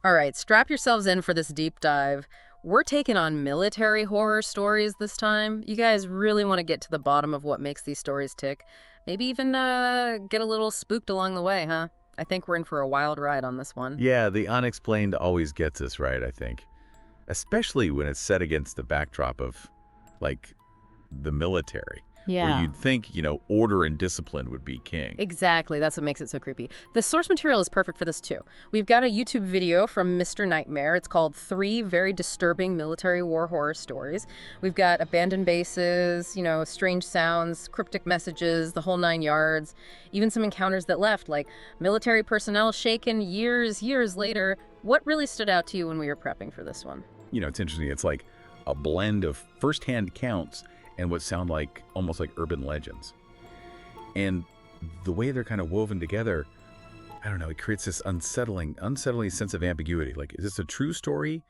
All right, strap yourselves in for this deep dive. We're taking on military horror stories this time. You guys really want to get to the bottom of what makes these stories tick. Maybe even get a little spooked along the way, huh? I think we're in for a wild ride on this one. Yeah, the unexplained always gets us right, I think. Especially when it's set against the backdrop of, like, the military, where Yeah. you'd think, order and discipline would be king. Exactly, that's what makes it so creepy. The source material is perfect for this too. We've got a YouTube video from Mr. Nightmare. It's called Three Very Disturbing Military War Horror Stories. We've got abandoned bases, strange sounds, cryptic messages, the whole 9 yards, even some encounters that left, like military personnel shaken years later. What really stood out to you when we were prepping for this one? It's interesting. It's like a blend of firsthand accounts and what sound like almost like urban legends. And the way they're kind of woven together, I don't know, it creates this unsettling sense of ambiguity. Like, is this a true story?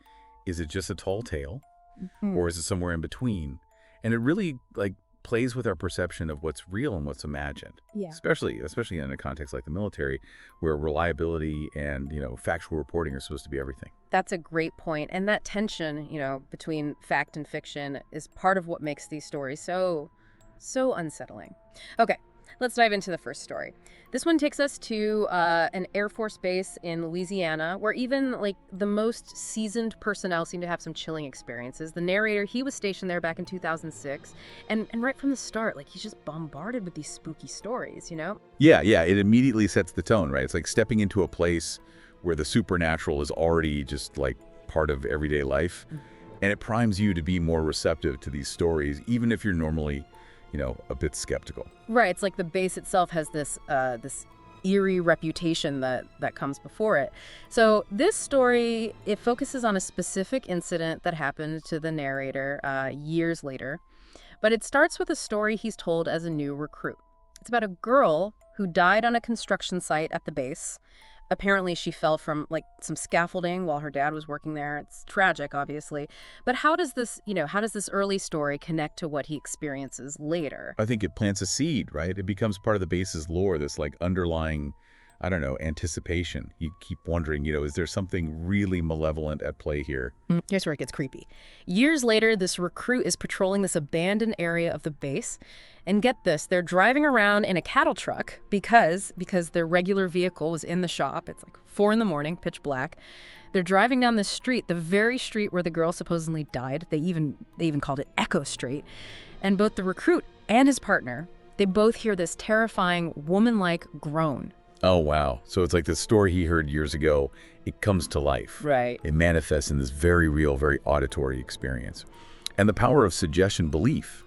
Is it just a tall tale? Or is it somewhere in between? And it really plays with our perception of what's real and what's imagined. Yeah. Especially in a context like the military, where reliability and, factual reporting are supposed to be everything. That's a great point. And that tension, between fact and fiction is part of what makes these stories so unsettling. Okay, let's dive into the first story. This one takes us to an Air Force base in Louisiana, where even the most seasoned personnel seem to have some chilling experiences. The narrator, he was stationed there back in 2006, and right from the start, he's just bombarded with these spooky stories, Yeah, it immediately sets the tone, right? It's like stepping into a place where the supernatural is already just part of everyday life. And it primes you to be more receptive to these stories, even if you're normally, a bit skeptical. Right, it's like the base itself has this eerie reputation that comes before it. So this story, it focuses on a specific incident that happened to the narrator years later. But it starts with a story he's told as a new recruit. It's about a girl who died on a construction site at the base. Apparently she fell from some scaffolding while her dad was working there. It's tragic, obviously. But how does this early story connect to what he experiences later? I think it plants a seed, right? It becomes part of the base's lore, this underlying, I don't know, anticipation. You keep wondering, is there something really malevolent at play here? Here's where it gets creepy. Years later, this recruit is patrolling this abandoned area of the base. And get this, they're driving around in a cattle truck because their regular vehicle was in the shop. It's 4 a.m, pitch black. They're driving down this street, the very street where the girl supposedly died. They even called it Echo Street. And both the recruit and his partner, they both hear this terrifying woman-like groan. Oh, wow. So it's like the story he heard years ago, it comes to life. Right. It manifests in this very real, very auditory experience. And the power of suggestion belief,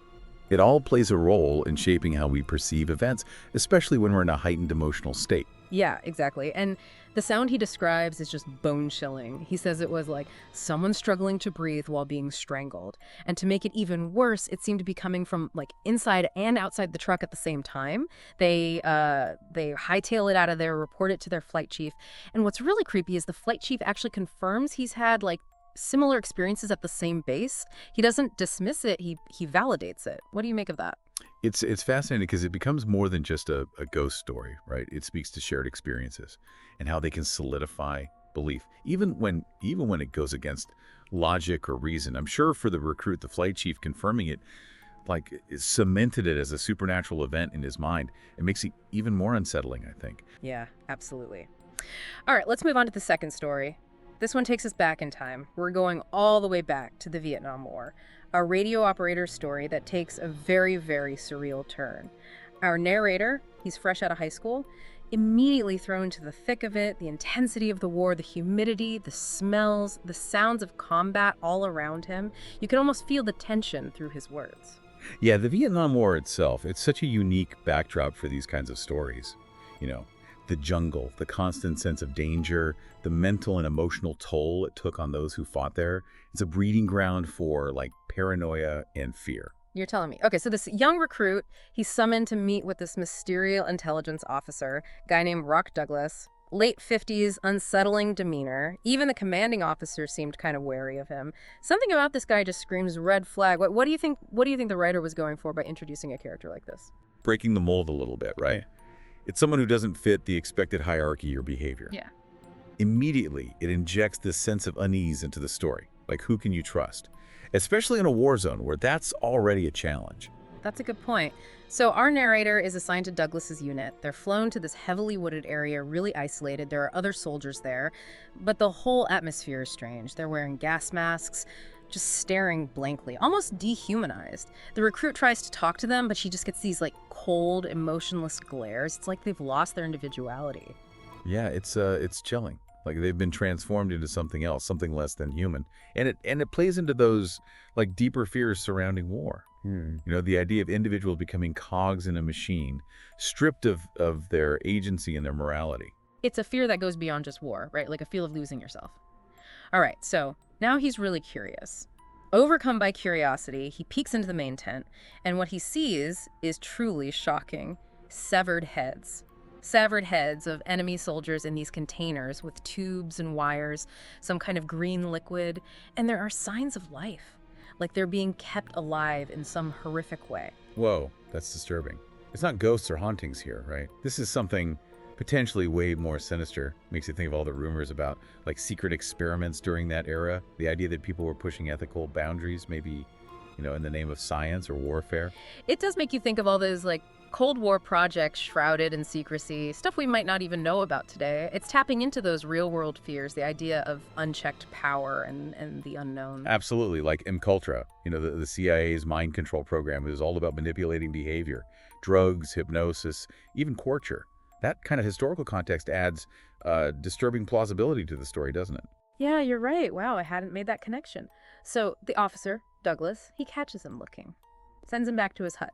it all plays a role in shaping how we perceive events, especially when we're in a heightened emotional state. Yeah, exactly. And the sound he describes is just bone-chilling. He says it was like someone struggling to breathe while being strangled. And to make it even worse, it seemed to be coming from inside and outside the truck at the same time. They hightail it out of there, report it to their flight chief. And what's really creepy is the flight chief actually confirms he's had similar experiences at the same base. He doesn't dismiss it, he validates it. What do you make of that? It's fascinating because it becomes more than just a ghost story, right? It speaks to shared experiences and how they can solidify belief, even when it goes against logic or reason. I'm sure for the recruit, the flight chief confirming it, cemented it as a supernatural event in his mind. It makes it even more unsettling, I think. Yeah, absolutely. All right, let's move on to the second story. This one takes us back in time. We're going all the way back to the Vietnam War, a radio operator's story that takes a very, very surreal turn. Our narrator, he's fresh out of high school, immediately thrown into the thick of it, the intensity of the war, the humidity, the smells, the sounds of combat all around him. You can almost feel the tension through his words. Yeah, the Vietnam War itself, it's such a unique backdrop for these kinds of stories. The jungle, the constant sense of danger, the mental and emotional toll it took on those who fought there. It's a breeding ground for paranoia and fear. You're telling me. Okay, so this young recruit, he's summoned to meet with this mysterious intelligence officer, guy named Rock Douglas. Late 50s, unsettling demeanor. Even the commanding officer seemed kind of wary of him. Something about this guy just screams red flag. What do you think the writer was going for by introducing a character like this? Breaking the mold a little bit, right? It's someone who doesn't fit the expected hierarchy or behavior. Yeah. Immediately, it injects this sense of unease into the story. Like, who can you trust? Especially in a war zone where that's already a challenge. That's a good point. So our narrator is assigned to Douglas's unit. They're flown to this heavily wooded area, really isolated. There are other soldiers there, but the whole atmosphere is strange. They're wearing gas masks, just staring blankly, almost dehumanized. The recruit tries to talk to them, but she just gets these like cold, emotionless glares. It's like they've lost their individuality. Yeah, it's chilling. Like they've been transformed into something else, something less than human. And it plays into those like deeper fears surrounding war. The idea of individuals becoming cogs in a machine, stripped of their agency and their morality. It's a fear that goes beyond just war, right? Like a feel of losing yourself. All right, so now he's really curious. Overcome by curiosity, he peeks into the main tent, and what he sees is truly shocking. Severed heads. Severed heads of enemy soldiers in these containers with tubes and wires, some kind of green liquid, and there are signs of life, like they're being kept alive in some horrific way. Whoa, that's disturbing. It's not ghosts or hauntings here, right? This is something potentially way more sinister. Makes you think of all the rumors about like secret experiments during that era. The idea that people were pushing ethical boundaries, maybe, in the name of science or warfare. It does make you think of all those like Cold War projects shrouded in secrecy, stuff we might not even know about today. It's tapping into those real-world fears, the idea of unchecked power and the unknown. Absolutely, like MKUltra, the CIA's mind control program is all about manipulating behavior, drugs, hypnosis, even torture. That kind of historical context adds disturbing plausibility to the story, doesn't it? Yeah, you're right. Wow, I hadn't made that connection. So the officer, Douglas, he catches him looking, sends him back to his hut.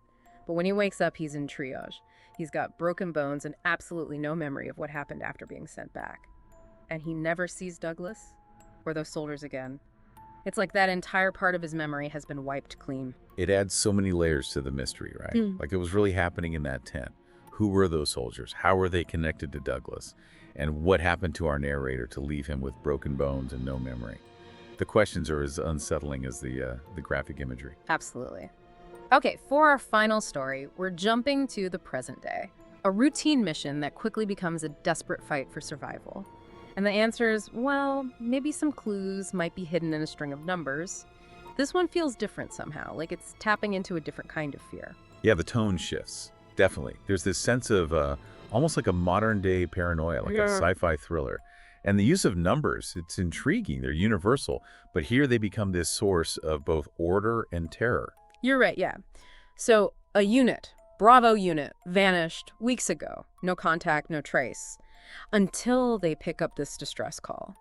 But when he wakes up, he's in triage. He's got broken bones and absolutely no memory of what happened after being sent back. And he never sees Douglas or those soldiers again. It's like that entire part of his memory has been wiped clean. It adds so many layers to the mystery, right? Like it was really happening in that tent. Who were those soldiers? How were they connected to Douglas? And what happened to our narrator to leave him with broken bones and no memory? The questions are as unsettling as the graphic imagery. Absolutely. Okay, for our final story, we're jumping to the present day. A routine mission that quickly becomes a desperate fight for survival. And the answer is, well, maybe some clues might be hidden in a string of numbers. This one feels different somehow, like it's tapping into a different kind of fear. Yeah, the tone shifts. Definitely. There's this sense of almost like a modern-day paranoia, like a sci-fi thriller. And the use of numbers, it's intriguing. They're universal. But here they become this source of both order and terror. You're right, yeah. So a unit, Bravo unit, vanished weeks ago. No contact, no trace. Until they pick up this distress call.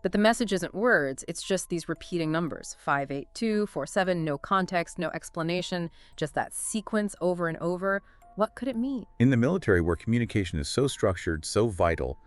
But the message isn't words, it's just these repeating numbers. 58247, no context, no explanation, just that sequence over and over. What could it mean? In the military, where communication is so structured, so vital,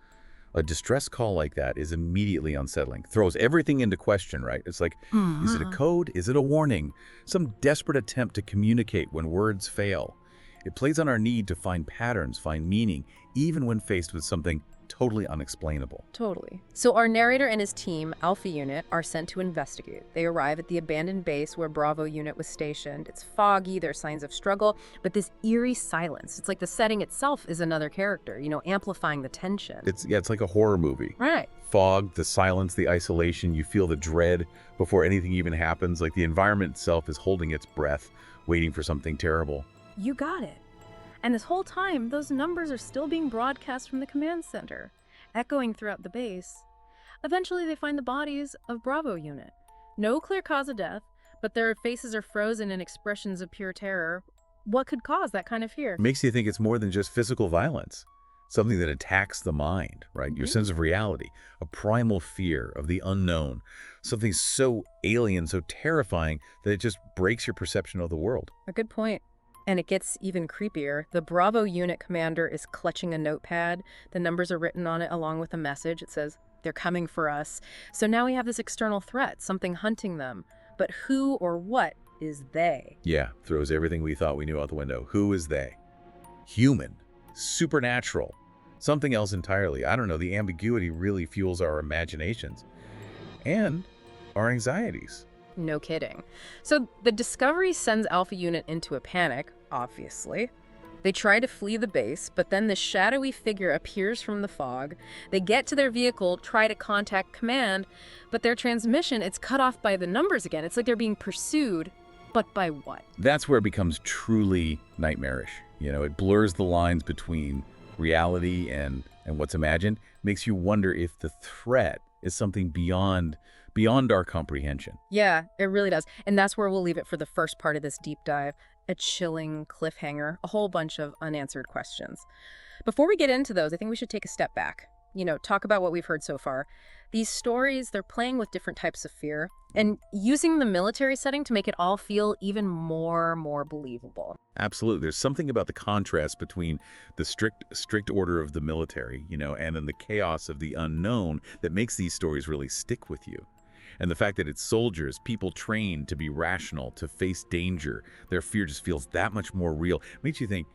a distress call like that is immediately unsettling. Throws everything into question, right? It's like, is it a code? Is it a warning? Some desperate attempt to communicate when words fail. It plays on our need to find patterns, find meaning, even when faced with something totally unexplainable. Totally. So our narrator and his team, Alpha Unit, are sent to investigate. They arrive at the abandoned base where Bravo Unit was stationed. It's foggy, there are signs of struggle, but this eerie silence. It's like the setting itself is another character, amplifying the tension. It's like a horror movie. Right. Fog, the silence, the isolation, you feel the dread before anything even happens. Like the environment itself is holding its breath, waiting for something terrible. You got it. And this whole time, those numbers are still being broadcast from the command center, echoing throughout the base. Eventually, they find the bodies of Bravo Unit. No clear cause of death, but their faces are frozen in expressions of pure terror. What could cause that kind of fear? It makes you think it's more than just physical violence. Something that attacks the mind, right? Your sense of reality, a primal fear of the unknown. Something so alien, so terrifying that it just breaks your perception of the world. A good point. And it gets even creepier. The Bravo Unit commander is clutching a notepad. The numbers are written on it along with a message. It says, "They're coming for us." So now we have this external threat, something hunting them. But who or what is they? Yeah, throws everything we thought we knew out the window. Who is they? Human. Supernatural. Something else entirely. I don't know. The ambiguity really fuels our imaginations. And our anxieties. No kidding. So the discovery sends Alpha Unit into a panic, obviously. They try to flee the base, but then this shadowy figure appears from the fog. They get to their vehicle, try to contact command, but their transmission, it's cut off by the numbers again. It's like they're being pursued, but by what? That's where it becomes truly nightmarish. It blurs the lines between reality and what's imagined, makes you wonder if the threat is something beyond our comprehension. Yeah, it really does. And that's where we'll leave it for the first part of this deep dive. A chilling cliffhanger, a whole bunch of unanswered questions. Before we get into those, I think we should take a step back. Talk about what we've heard so far. These stories, they're playing with different types of fear and using the military setting to make it all feel even more believable. Absolutely. There's something about the contrast between the strict order of the military, and then the chaos of the unknown that makes these stories really stick with you. And the fact that it's soldiers, people trained to be rational, to face danger, their fear just feels that much more real. It makes you think,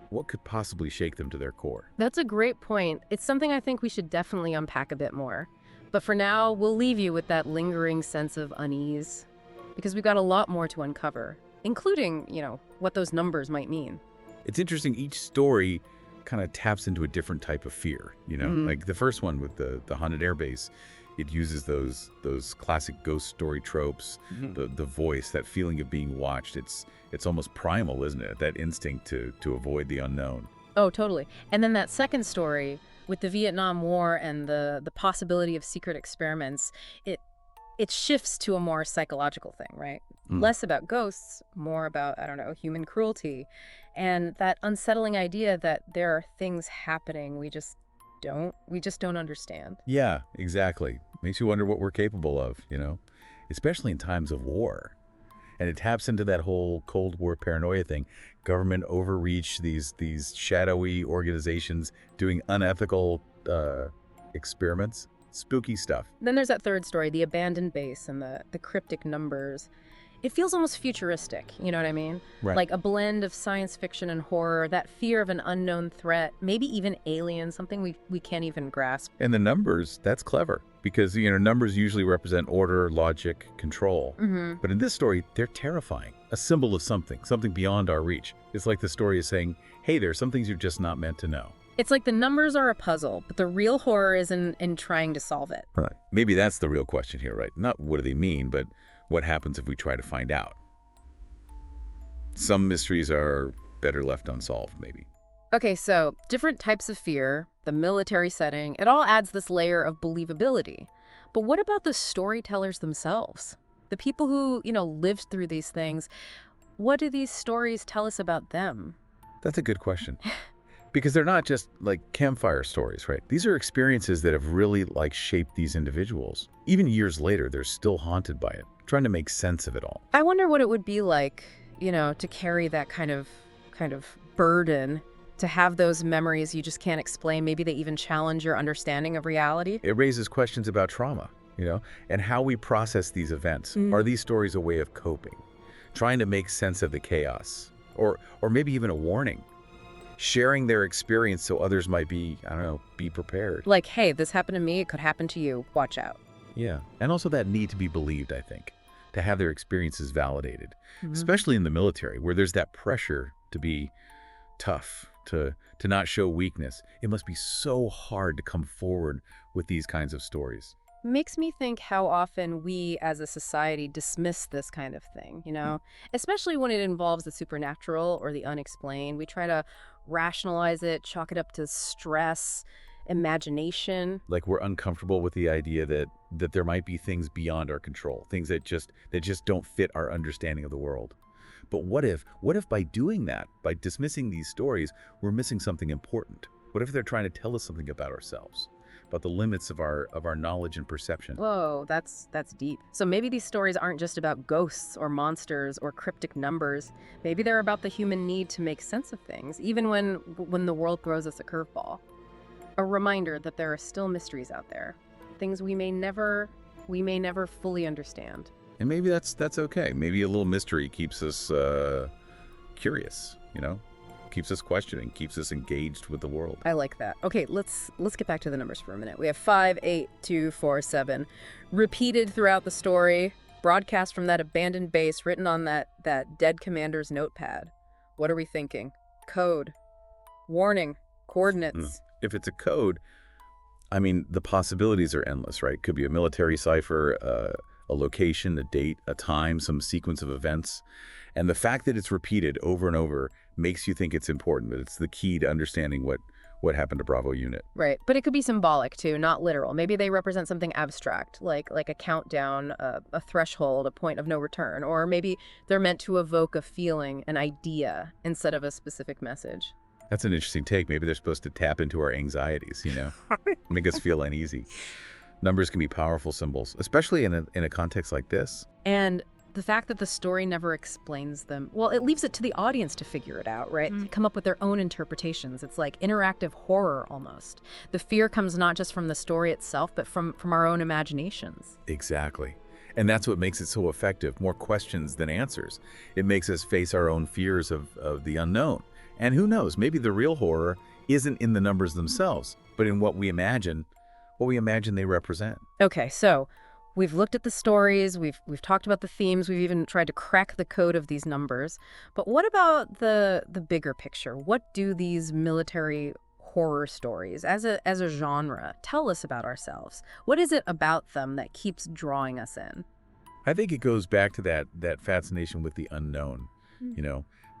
what could possibly shake them to their core? That's a great point. It's something I think we should definitely unpack a bit more. But for now, we'll leave you with that lingering sense of unease, because we've got a lot more to uncover, including, what those numbers might mean. It's interesting, each story kind of taps into a different type of fear, Like the first one with the haunted airbase, it uses those classic ghost story tropes, the voice, that feeling of being watched. It's almost primal, isn't it? That instinct to avoid the unknown. Oh, totally. And then that second story with the Vietnam War and the possibility of secret experiments, it shifts to a more psychological thing, right? Less about ghosts, more about, human cruelty, and that unsettling idea that there are things happening we just don't understand. Yeah, exactly. Makes you wonder what we're capable of, especially in times of war. And it taps into that whole Cold War paranoia thing. Government overreach, these shadowy organizations doing unethical experiments. Spooky stuff. Then there's that third story, the abandoned base and the cryptic numbers. It feels almost futuristic, you know what I mean? Right. Like a blend of science fiction and horror, that fear of an unknown threat, maybe even alien, something we can't even grasp. And the numbers, that's clever. Because, numbers usually represent order, logic, control. But in this story, they're terrifying. A symbol of something beyond our reach. It's like the story is saying, hey, there are some things you're just not meant to know. It's like the numbers are a puzzle, but the real horror is in trying to solve it. Right. Maybe that's the real question here, right? Not what do they mean, but what happens if we try to find out? Some mysteries are better left unsolved, maybe. Okay, so different types of fear, the military setting, it all adds this layer of believability. But what about the storytellers themselves? The people who, lived through these things, what do these stories tell us about them? That's a good question. Because they're not just like campfire stories, right? These are experiences that have really shaped these individuals. Even years later, they're still haunted by it, trying to make sense of it all. I wonder what it would be like, to carry that kind of burden, to have those memories you just can't explain. Maybe they even challenge your understanding of reality. It raises questions about trauma, and how we process these events. Are these stories a way of coping, trying to make sense of the chaos, or maybe even a warning? Sharing their experience so others might be prepared. Like, hey, this happened to me, it could happen to you, watch out. Yeah, and also that need to be believed, I think, to have their experiences validated, especially in the military, where there's that pressure to be tough, to not show weakness. It must be so hard to come forward with these kinds of stories. Makes me think how often we as a society dismiss this kind of thing, especially when it involves the supernatural or the unexplained. We try to rationalize it, chalk it up to stress, imagination. Like we're uncomfortable with the idea that there might be things beyond our control, things that just don't fit our understanding of the world. But what if by doing that, by dismissing these stories, we're missing something important? What if they're trying to tell us something about ourselves? About the limits of our knowledge and perception. Whoa, that's deep. So maybe these stories aren't just about ghosts or monsters or cryptic numbers. Maybe they're about the human need to make sense of things, even when the world throws us a curveball. A reminder that there are still mysteries out there, things we may never fully understand. And maybe that's okay. Maybe a little mystery keeps us curious, keeps us questioning, keeps us engaged with the world. I like that. Okay, let's get back to the numbers for a minute. We have 5, 8, 2, 4, 7 repeated throughout the story, broadcast from that abandoned base, written on that dead commander's notepad. What are we thinking? code, warning, coordinates. If it's a code, I mean, the possibilities are endless, right? Could be a military cipher, a location, a date, a time, some sequence of events. And the fact that it's repeated over and over makes you think it's important, that it's the key to understanding what happened to Bravo unit. Right. But it could be symbolic too, not literal. Maybe they represent something abstract, like a countdown, a threshold, a point of no return. Or maybe they're meant to evoke a feeling, an idea, instead of a specific message. That's an interesting take. Maybe they're supposed to tap into our anxieties, make us feel uneasy. Numbers can be powerful symbols, especially in a context like this. And the fact that the story never explains them, well, it leaves it to the audience to figure it out, right? To come up with their own interpretations. It's like interactive horror almost. The fear comes not just from the story itself, but from our own imaginations. Exactly. And that's what makes it so effective. More questions than answers. It makes us face our own fears of the unknown. And who knows, maybe the real horror isn't in the numbers themselves, but in what we imagine they represent. Okay, so we've looked at the stories, we've talked about the themes, we've even tried to crack the code of these numbers. But what about the bigger picture? What do these military horror stories as a genre tell us about ourselves? What is it about them that keeps drawing us in? I think it goes back to that fascination with the unknown,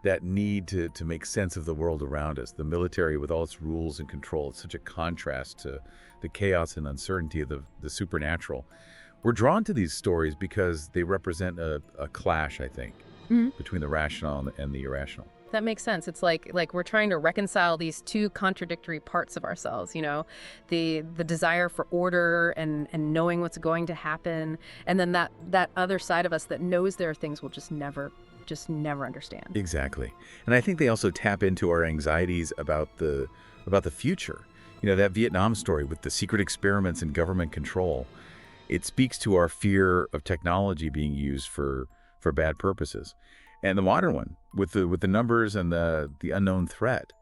that need to make sense of the world around us. The military with all its rules and control, it's such a contrast to the chaos and uncertainty of the supernatural. We're drawn to these stories because they represent a clash, I think, between the rational and the irrational. That makes sense. It's like we're trying to reconcile these two contradictory parts of ourselves, the desire for order and knowing what's going to happen, and then that other side of us that knows there are things we'll just never understand. Exactly. And I think they also tap into our anxieties about the future. That Vietnam story with the secret experiments and government control, it speaks to our fear of technology being used for bad purposes. And the modern one with the numbers and the unknown threat,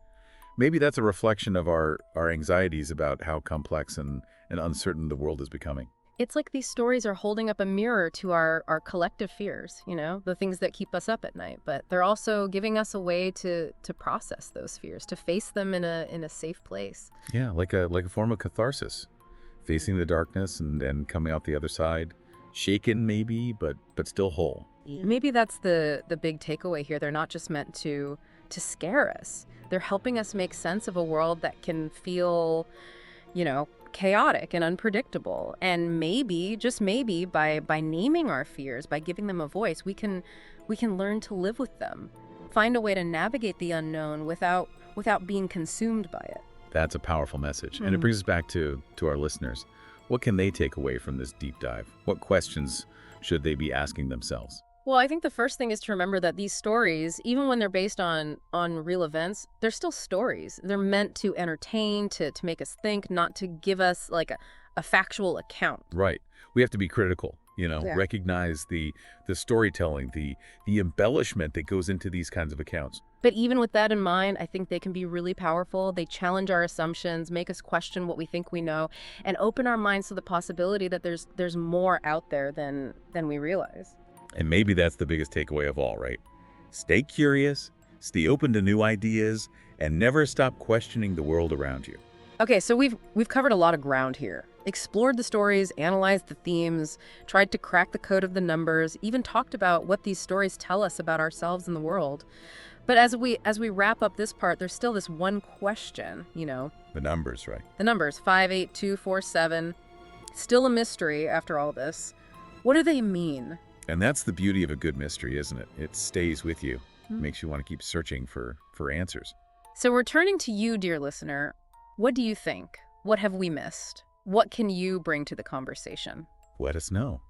maybe that's a reflection of our anxieties about how complex and uncertain the world is becoming. It's like these stories are holding up a mirror to our collective fears, the things that keep us up at night. But they're also giving us a way to process those fears, to face them in a safe place. Yeah, like a form of catharsis, facing the darkness and coming out the other side, shaken maybe, but still whole. Maybe that's the big takeaway here. They're not just meant to scare us. They're helping us make sense of a world that can feel, chaotic and unpredictable. And maybe, just maybe, by naming our fears, by giving them a voice, we can learn to live with them, find a way to navigate the unknown without being consumed by it. That's a powerful message. And it brings us back to our listeners. What can they take away from this deep dive? What questions should they be asking themselves? Well, I think the first thing is to remember that these stories, even when they're based on real events, they're still stories. They're meant to entertain, to make us think, not to give us like a factual account. Right. We have to be critical, recognize the storytelling, the embellishment that goes into these kinds of accounts. But even with that in mind, I think they can be really powerful. They challenge our assumptions, make us question what we think we know, and open our minds to the possibility that there's more out there than we realize. And maybe that's the biggest takeaway of all, right? Stay curious, stay open to new ideas, and never stop questioning the world around you. Okay, so we've covered a lot of ground here. Explored the stories, analyzed the themes, tried to crack the code of the numbers, even talked about what these stories tell us about ourselves and the world. But as we wrap up this part, there's still this one question, The numbers, right? The numbers, 58247, still a mystery after all this. What do they mean? And that's the beauty of a good mystery, isn't it? It stays with you, makes you want to keep searching for answers. So returning to you, dear listener, what do you think? What have we missed? What can you bring to the conversation? Let us know.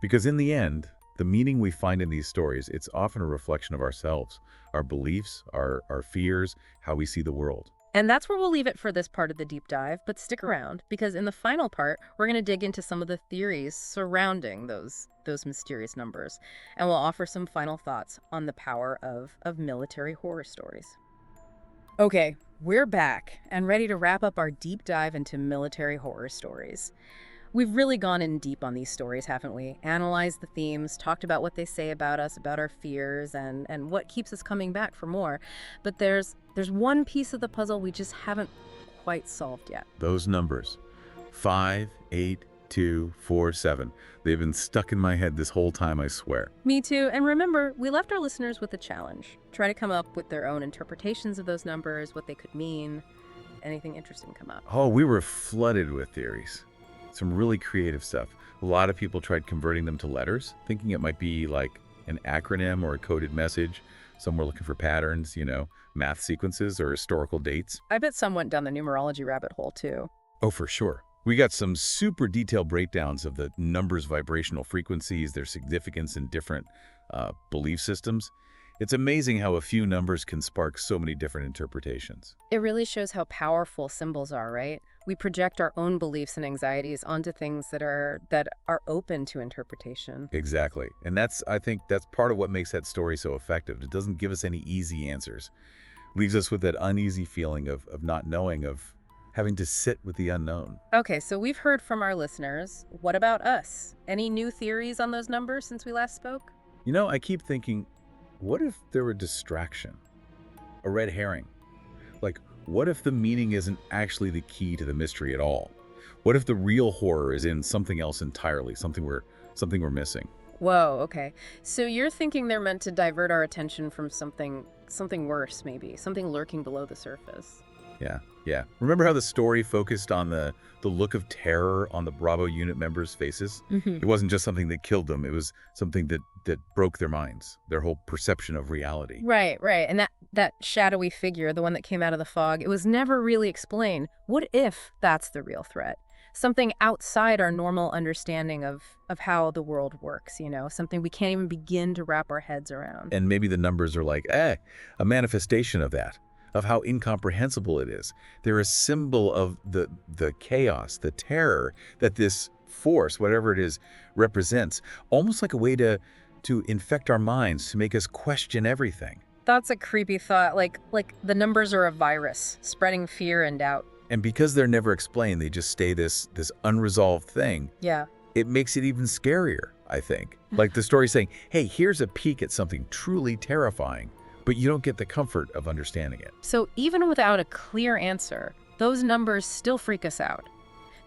Because in the end, the meaning we find in these stories, it's often a reflection of ourselves, our beliefs, our fears, how we see the world. And that's where we'll leave it for this part of the deep dive, but stick around, because in the final part, we're going to dig into some of the theories surrounding those mysterious numbers, and we'll offer some final thoughts on the power of military horror stories. Okay, we're back and ready to wrap up our deep dive into military horror stories. We've really gone in deep on these stories, haven't we? Analyzed the themes, talked about what they say about us, about our fears, and what keeps us coming back for more. But there's one piece of the puzzle we just haven't quite solved yet. Those numbers, 5, 8, 2, 4, 7. They've been stuck in my head this whole time, I swear. Me too. And remember, we left our listeners with a challenge. Try to come up with their own interpretations of those numbers, what they could mean. Anything interesting come up? Oh, we were flooded with theories. Some really creative stuff. A lot of people tried converting them to letters, thinking it might be like an acronym or a coded message. Some were looking for patterns, math sequences or historical dates. I bet some went down the numerology rabbit hole too. Oh, for sure. We got some super detailed breakdowns of the numbers' vibrational frequencies, their significance in different belief systems. It's amazing how a few numbers can spark so many different interpretations. It really shows how powerful symbols are, right? We project our own beliefs and anxieties onto things that are open to interpretation. Exactly. And I think that's part of what makes that story so effective. It doesn't give us any easy answers. Leaves us with that uneasy feeling of not knowing, of having to sit with the unknown. Okay, so we've heard from our listeners. What about us? Any new theories on those numbers since we last spoke? I keep thinking, what if there were distraction? A red herring? Like, what if the meaning isn't actually the key to the mystery at all? What if the real horror is in something else entirely, something we're missing? Whoa, okay. So you're thinking they're meant to divert our attention from something worse, maybe, something lurking below the surface. Yeah. Remember how the story focused on the look of terror on the Bravo unit members' faces? Mm-hmm. It wasn't just something that killed them. It was something that broke their minds, their whole perception of reality. Right. And that shadowy figure, the one that came out of the fog, it was never really explained. What if that's the real threat? Something outside our normal understanding of how the world works, something we can't even begin to wrap our heads around. And maybe the numbers are like, a manifestation of that, of how incomprehensible it is. They're a symbol of the chaos, the terror that this force, whatever it is, represents, almost like a way to infect our minds, to make us question everything. That's a creepy thought, like the numbers are a virus, spreading fear and doubt. And because they're never explained, they just stay this unresolved thing. Yeah. It makes it even scarier, I think. Like the story saying, hey, here's a peek at something truly terrifying, but you don't get the comfort of understanding it. So even without a clear answer, those numbers still freak us out.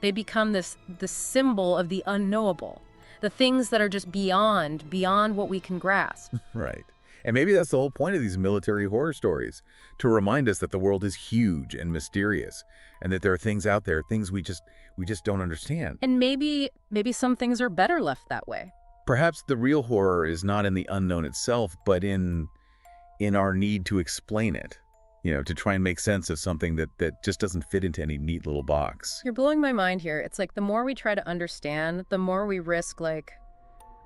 They become the symbol of the unknowable, the things that are just beyond what we can grasp. Right. And maybe that's the whole point of these military horror stories, to remind us that the world is huge and mysterious, and that there are things out there, things we just don't understand. And maybe some things are better left that way. Perhaps the real horror is not in the unknown itself, but in our need to explain it, to try and make sense of something that just doesn't fit into any neat little box. You're blowing my mind here. It's like the more we try to understand, the more we risk,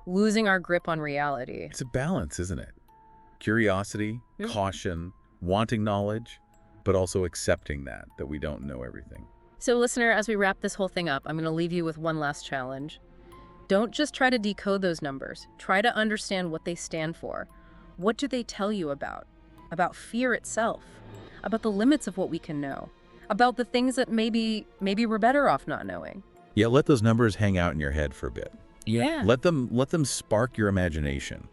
losing our grip on reality. It's a balance, isn't it? Curiosity, caution, wanting knowledge, but also accepting that we don't know everything. So listener, as we wrap this whole thing up, I'm going to leave you with one last challenge. Don't just try to decode those numbers. Try to understand what they stand for. What do they tell you about? About fear itself? About the limits of what we can know? About the things that maybe we're better off not knowing? Yeah, let those numbers hang out in your head for a bit. Yeah. Let them spark your imagination.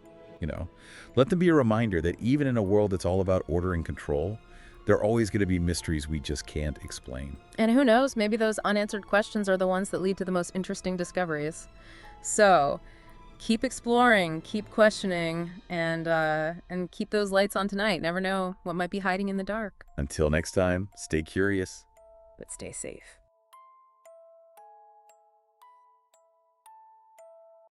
Let them be a reminder that even in a world that's all about order and control, there are always going to be mysteries we just can't explain. And who knows, maybe those unanswered questions are the ones that lead to the most interesting discoveries. So keep exploring, keep questioning, and keep those lights on tonight. Never know what might be hiding in the dark. Until next time, stay curious. But stay safe.